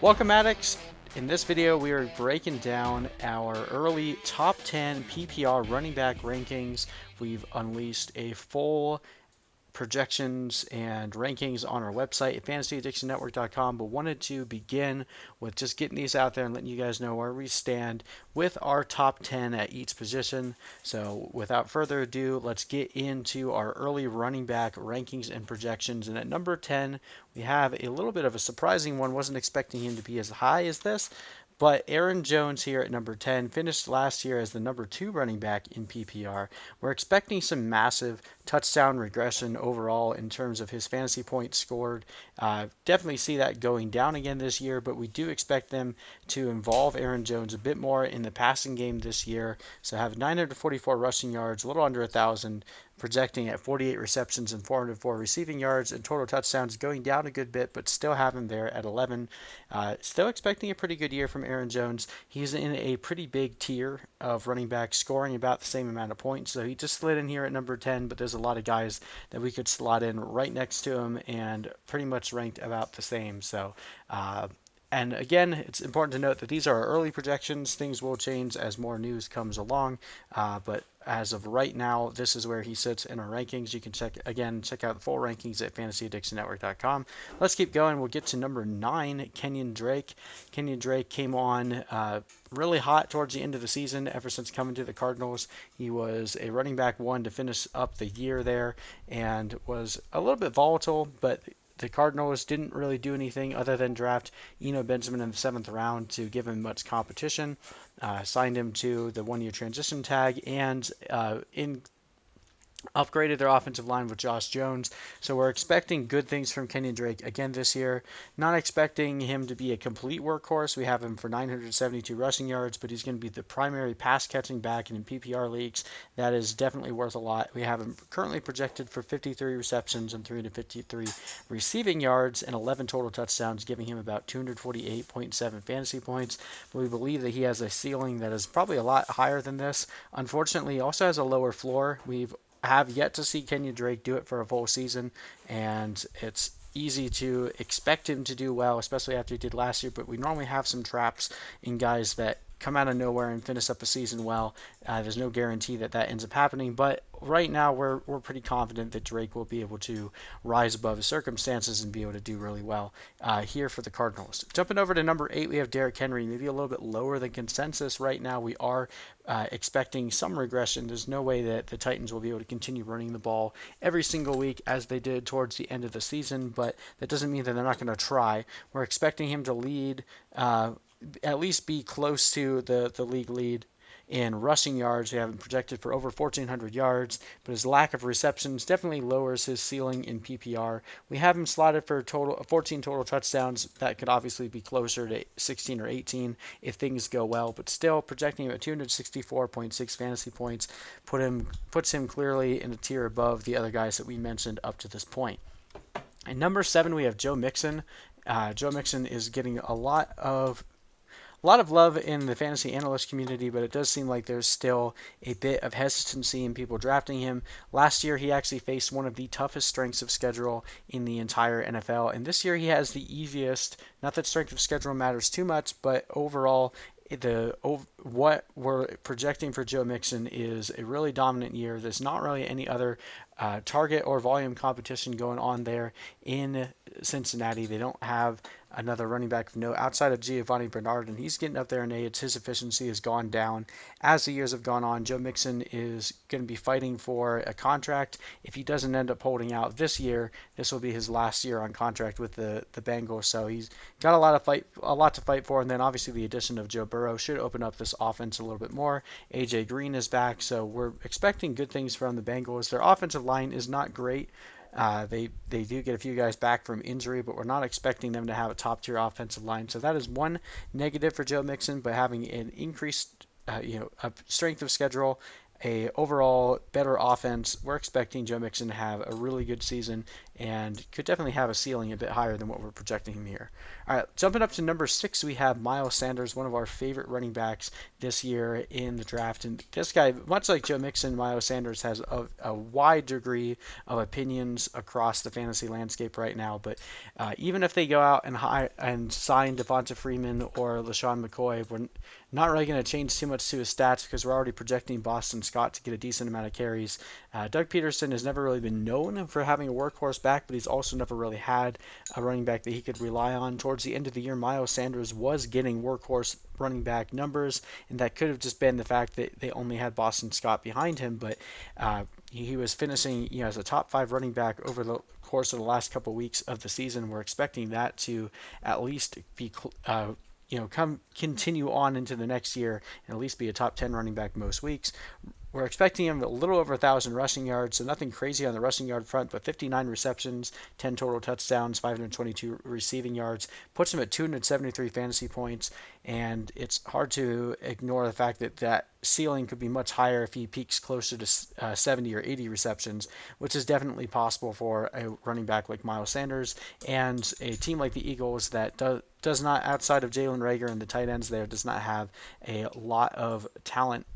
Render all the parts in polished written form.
Welcome, addicts. In this video, we are breaking down our early top 10 PPR running back rankings. We've unleashed a full projections and rankings on our website at fantasyaddictionnetwork.com, but wanted to begin with just getting these out there and letting you guys know where we stand with our top 10 at each position. So without further ado, let's get into our early running back rankings and projections. And at number 10, we have a little bit of a surprising one. Wasn't expecting him to be as high as this, but Aaron Jones here at number 10 finished last year as the number 2 running back in PPR. We're expecting some massive touchdown regression overall in terms of his fantasy points scored. Definitely see that going down again this year, but we do expect them to involve Aaron Jones a bit more in the passing game this year. So have 944 rushing yards, a little under 1,000, projecting at 48 receptions and 404 receiving yards, and total touchdowns going down a good bit, but still have him there at 11. Still expecting a pretty good year from Aaron Jones. He's in a pretty big tier of running backs, scoring about the same amount of points. So he just slid in here at number 10, but there's a lot of guys that we could slot in right next to him and pretty much ranked about the same. So, and again, it's important to note that these are our early projections. Things will change as more news comes along, but as of right now, this is where he sits in our rankings. You can check out the full rankings at fantasyaddictionnetwork.com. Let's keep going. We'll get to number 9, Kenyan Drake. Kenyan Drake came on really hot towards the end of the season. Ever since coming to the Cardinals, he was a running back 1 to finish up the year there, and was a little bit volatile, but the Cardinals didn't really do anything other than draft Eno Benjamin in the 7th round to give him much competition. Signed him to the 1-year transition tag, and upgraded their offensive line with Josh Jones. So we're expecting good things from Kenyan Drake again this year. Not expecting him to be a complete workhorse. We have him for 972 rushing yards, but he's going to be the primary pass catching back, and in PPR leagues, that is definitely worth a lot. We have him currently projected for 53 receptions and 353 receiving yards and 11 total touchdowns, giving him about 248.7 fantasy points. But we believe that he has a ceiling that is probably a lot higher than this. Unfortunately, he also has a lower floor. We've have yet to see Kenyan Drake do it for a full season, and it's easy to expect him to do well, especially after he did last year, but we normally have some traps in guys that come out of nowhere and finish up a season well. There's no guarantee that ends up happening, but right now we're pretty confident that Drake will be able to rise above his circumstances and be able to do really well here for the Cardinals. Jumping over to number 8, we have Derrick Henry, maybe a little bit lower than consensus right now. We are expecting some regression. There's no way that the Titans will be able to continue running the ball every single week as they did towards the end of the season, but that doesn't mean that they're not going to try. We're expecting him to lead, at least be close to the league lead in rushing yards. We have him projected for over 1,400 yards, but his lack of receptions definitely lowers his ceiling in PPR. We have him slotted for 14 total touchdowns. That could obviously be closer to 16 or 18 if things go well, but still projecting him at 264.6 fantasy points puts him clearly in a tier above the other guys that we mentioned up to this point. At number 7, we have Joe Mixon. Joe Mixon is getting a lot of love in the fantasy analyst community, but it does seem like there's still a bit of hesitancy in people drafting him. Last year, he actually faced one of the toughest strengths of schedule in the entire NFL, and this year he has the easiest. Not that strength of schedule matters too much, but overall, what we're projecting for Joe Mixon is a really dominant year. There's not really any other target or volume competition going on there in Cincinnati. They don't have another running back of note outside of Giovanni Bernard, and he's getting up there in age. His efficiency has gone down as the years have gone on. Joe Mixon is going to be fighting for a contract. If he doesn't end up holding out this year, this will be his last year on contract with the Bengals. So he's got a lot to fight for. And then obviously the addition of Joe Burrow should open up this offense a little bit more. AJ Green is back, so we're expecting good things from the Bengals. Their offensive line is not great. They do get a few guys back from injury, but we're not expecting them to have a top-tier offensive line. So that is one negative for Joe Mixon, but having an increased strength of schedule a overall better offense. We're expecting Joe Mixon to have a really good season and could definitely have a ceiling a bit higher than what we're projecting him here. All right, jumping up to number 6, we have Miles Sanders, one of our favorite running backs this year in the draft. And this guy, much like Joe Mixon, Miles Sanders has a wide degree of opinions across the fantasy landscape right now. But even if they go out and sign Devonta Freeman or LaShawn McCoy, we're not really going to change too much to his stats because we're already projecting Boston Scott to get a decent amount of carries. Doug Peterson has never really been known for having a workhorse back, but he's also never really had a running back that he could rely on. Towards the end of the year, Miles Sanders was getting workhorse running back numbers, and that could have just been the fact that they only had Boston Scott behind him, but he was finishing as a top 5 running back over the course of the last couple of weeks of the season. We're expecting that to at least be continue on into the next year and at least be a top 10 running back most weeks. We're expecting him a little over 1,000 rushing yards, so nothing crazy on the rushing yard front, but 59 receptions, 10 total touchdowns, 522 receiving yards, puts him at 273 fantasy points, and it's hard to ignore the fact that that ceiling could be much higher if he peaks closer to 70 or 80 receptions, which is definitely possible for a running back like Miles Sanders and a team like the Eagles that does not, outside of Jalen Reagor and the tight ends there, does not have a lot of talent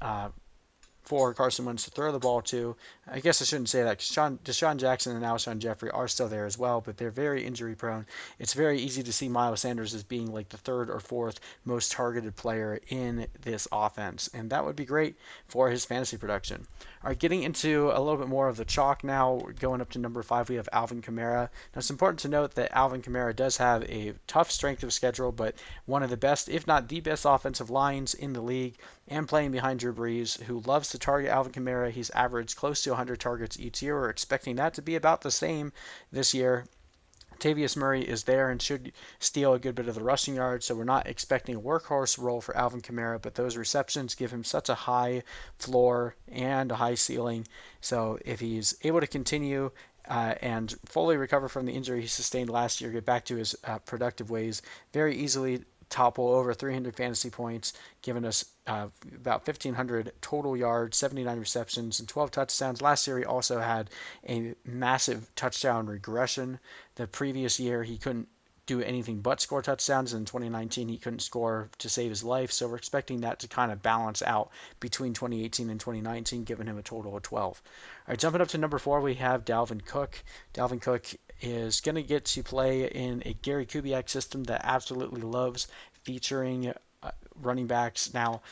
for Carson Wentz to throw the ball to. I guess I shouldn't say that because Deshaun Jackson and Alshon Jeffrey are still there as well, but they're very injury prone. It's very easy to see Miles Sanders as being like the 3rd or 4th most targeted player in this offense, and that would be great for his fantasy production. All right, getting into a little bit more of the chalk now, going up to number 5, we have Alvin Kamara. Now, it's important to note that Alvin Kamara does have a tough strength of schedule, but one of the best, if not the best, offensive lines in the league, and playing behind Drew Brees, who loves to target Alvin Kamara. He's averaged close to 100 targets each year. We're expecting that to be about the same this year. Tavius Murray is there and should steal a good bit of the rushing yards, so we're not expecting a workhorse role for Alvin Kamara, but those receptions give him such a high floor and a high ceiling. So if he's able to continue and fully recover from the injury he sustained last year, get back to his productive ways, very easily topple over 300 fantasy points, giving us about 1,500 total yards, 79 receptions, and 12 touchdowns. Last year, he also had a massive touchdown regression. The previous year, he couldn't do anything but score touchdowns. In 2019, he couldn't score to save his life. So we're expecting that to kind of balance out between 2018 and 2019, giving him a total of 12. All right, jumping up to number 4, we have Dalvin Cook. Dalvin Cook is going to get to play in a Gary Kubiak system that absolutely loves featuring running backs. Now,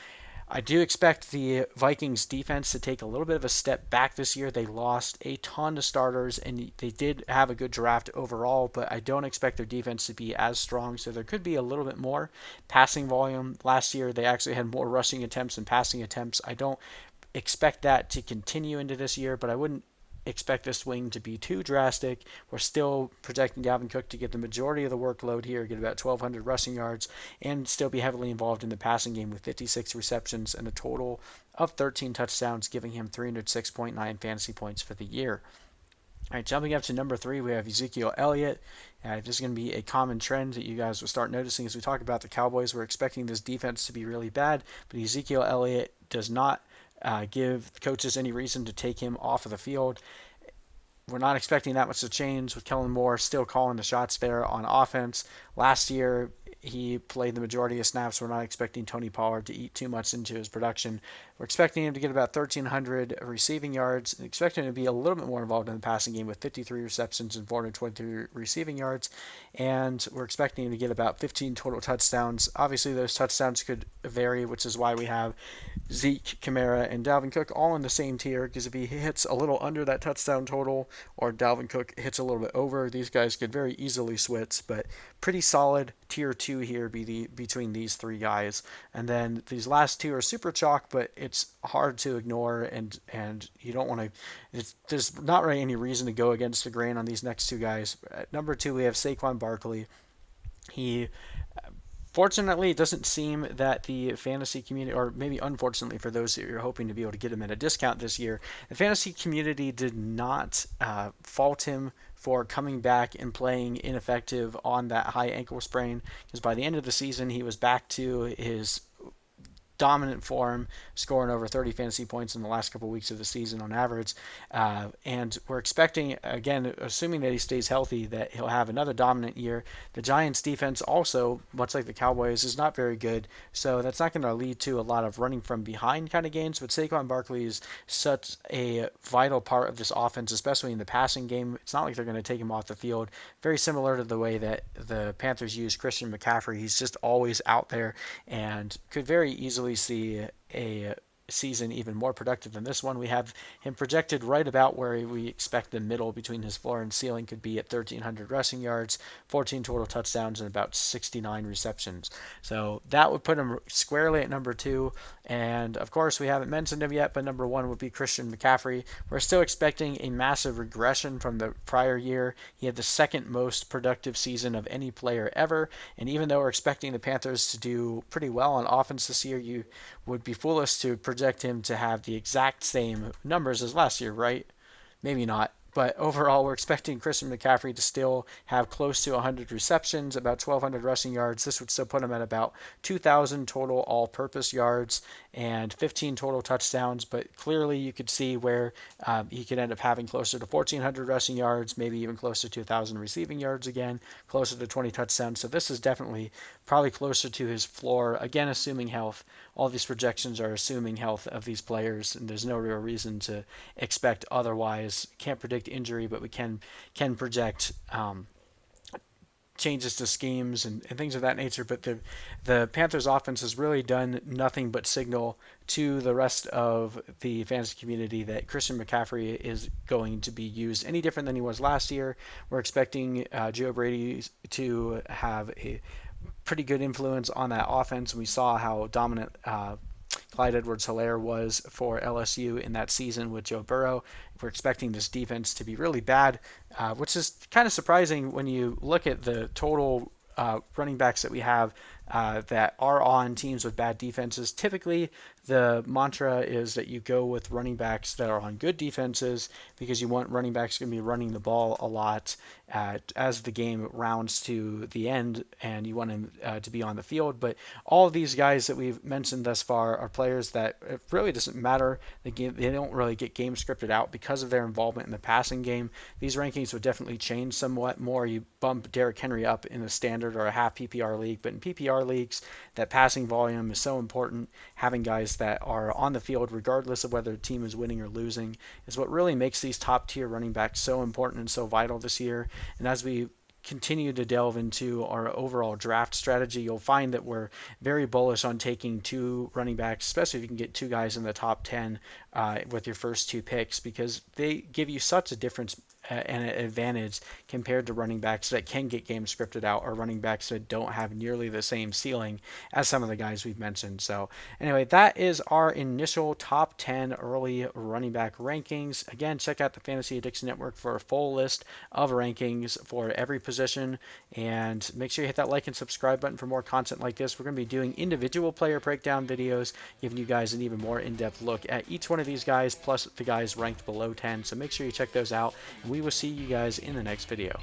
I do expect the Vikings defense to take a little bit of a step back this year. They lost a ton of starters, and they did have a good draft overall, but I don't expect their defense to be as strong, so there could be a little bit more passing volume. Last year, they actually had more rushing attempts than passing attempts. I don't expect that to continue into this year, but I wouldn't expect the swing to be too drastic. We're still projecting Dalvin Cook to get the majority of the workload here, get about 1,200 rushing yards, and still be heavily involved in the passing game with 56 receptions and a total of 13 touchdowns, giving him 306.9 fantasy points for the year. All right, jumping up to number 3, we have Ezekiel Elliott. This is going to be a common trend that you guys will start noticing as we talk about the Cowboys. We're expecting this defense to be really bad, but Ezekiel Elliott does not give coaches any reason to take him off of the field. We're not expecting that much to change with Kellen Moore still calling the shots there on offense. Last year, he played the majority of snaps. We're not expecting Tony Pollard to eat too much into his production. We're expecting him to get about 1,300 receiving yards, and expecting him to be a little bit more involved in the passing game with 53 receptions and 423 receiving yards. And we're expecting him to get about 15 total touchdowns. Obviously, those touchdowns could vary, which is why we have Zeke, Kamara, and Dalvin Cook all in the same tier, because if he hits a little under that touchdown total or Dalvin Cook hits a little bit over, these guys could very easily switch, but pretty solid tier 2 here between these 3 guys. And then these last 2 are super chalk, but it's hard to ignore, and you don't want to, there's not really any reason to go against the grain on these next 2 guys. At number 2, we have Saquon Barkley. Fortunately, it doesn't seem that the fantasy community, or maybe unfortunately for those who are hoping to be able to get him at a discount this year, the fantasy community did not fault him for coming back and playing ineffective on that high ankle sprain, because by the end of the season, he was back to his dominant form, scoring over 30 fantasy points in the last couple weeks of the season on average. And we're expecting, again, assuming that he stays healthy, that he'll have another dominant year. The Giants defense also, much like the Cowboys, is not very good, so that's not going to lead to a lot of running from behind kind of games. But Saquon Barkley is such a vital part of this offense, especially in the passing game. It's not like they're going to take him off the field. Very similar to the way that the Panthers use Christian McCaffrey. He's just always out there and could very easily see a season even more productive than this one. We have him projected right about where we expect the middle between his floor and ceiling could be at 1,300 rushing yards, 14 total touchdowns, and about 69 receptions. So that would put him squarely at number 2. And of course, we haven't mentioned him yet, but number 1 would be Christian McCaffrey. We're still expecting a massive regression from the prior year. He had the second most productive season of any player ever. And even though we're expecting the Panthers to do pretty well on offense this year, you would be foolish to project him to have the exact same numbers as last year, right? Maybe not. But overall, we're expecting Christian McCaffrey to still have close to 100 receptions, about 1,200 rushing yards. This would still put him at about 2,000 total all-purpose yards and 15 total touchdowns. But clearly, you could see where he could end up having closer to 1,400 rushing yards, maybe even closer to 1,000 receiving yards again, closer to 20 touchdowns. So this is definitely probably closer to his floor, again, assuming health. All these projections are assuming health of these players, and there's no real reason to expect otherwise. Can't predict injury, but we can project changes to schemes and things of that nature. But the Panthers offense has really done nothing but signal to the rest of the fantasy community that Christian McCaffrey is going to be used any different than he was last year. We're expecting Joe Brady to have a pretty good influence on that offense. We saw how dominant Clyde Edwards-Helaire was for LSU in that season with Joe Burrow. We're expecting this defense to be really bad, which is kind of surprising when you look at the total running backs that we have that are on teams with bad defenses. Typically, the mantra is that you go with running backs that are on good defenses because you want running backs going to be running the ball a lot as the game rounds to the end, and you want him to be on the field. But all of these guys that we've mentioned thus far are players that it really doesn't matter. They don't really get game scripted out because of their involvement in the passing game. These rankings would definitely change somewhat more. You bump Derrick Henry up in a standard or a half PPR league, but in PPR leagues, that passing volume is so important. Having guys that are on the field, regardless of whether the team is winning or losing, is what really makes these top-tier running backs so important and so vital this year. And as we continue to delve into our overall draft strategy, you'll find that we're very bullish on taking 2 running backs, especially if you can get 2 guys in the top 10 with your first 2 picks, because they give you such a difference and an advantage compared to running backs that can get games scripted out or running backs that don't have nearly the same ceiling as some of the guys we've mentioned. So anyway, that is our initial top 10 early running back rankings. Again, check out the Fantasy Addiction Network for a full list of rankings for every position, and make sure you hit that like and subscribe button for more content like this. We're going to be doing individual player breakdown videos, giving you guys an even more in-depth look at each one of these guys, plus the guys ranked below 10. So make sure you check those out, and we will see you guys in the next video.